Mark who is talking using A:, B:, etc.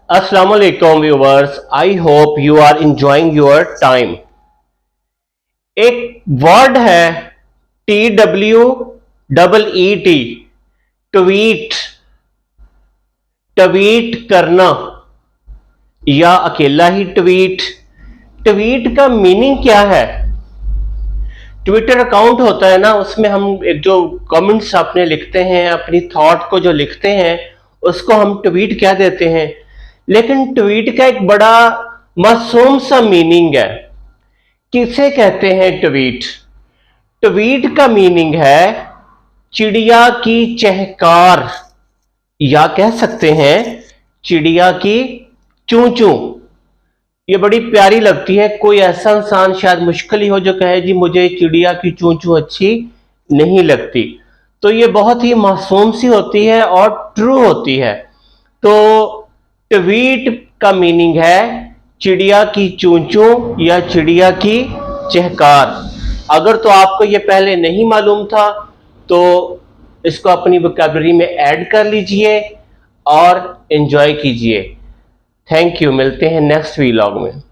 A: Assalamualaikum viewers, I hope you are enjoying your time। एक word है TWEET, tweet. Tweet करना या अकेला ही ट्वीट। ट्वीट का मीनिंग क्या है? ट्विटर अकाउंट होता है ना, उसमें हम एक जो कमेंट्स अपने लिखते हैं, अपनी थॉट को जो लिखते हैं उसको हम ट्वीट कह देते हैं। लेकिन ट्वीट का एक बड़ा मासूम सा मीनिंग है। किसे कहते हैं ट्वीट? ट्वीट का मीनिंग है चिड़िया की चहकार, या कह सकते हैं चिड़िया की चूं चूं। ये बड़ी प्यारी लगती है। कोई ऐसा इंसान शायद मुश्किल ही हो जो कहे जी मुझे चिड़िया की चूं चूं अच्छी नहीं लगती। तो ये बहुत ही मासूम सी होती है और ट्रू होती है। तो ट्वीट का मीनिंग है चिड़िया की चूं चूं या चिड़िया की चहकार। अगर तो आपको ये पहले नहीं मालूम था तो इसको अपनी वोकैबुलरी में ऐड कर लीजिए और एंजॉय कीजिए। थैंक यू, मिलते हैं नेक्स्ट वीलॉग में।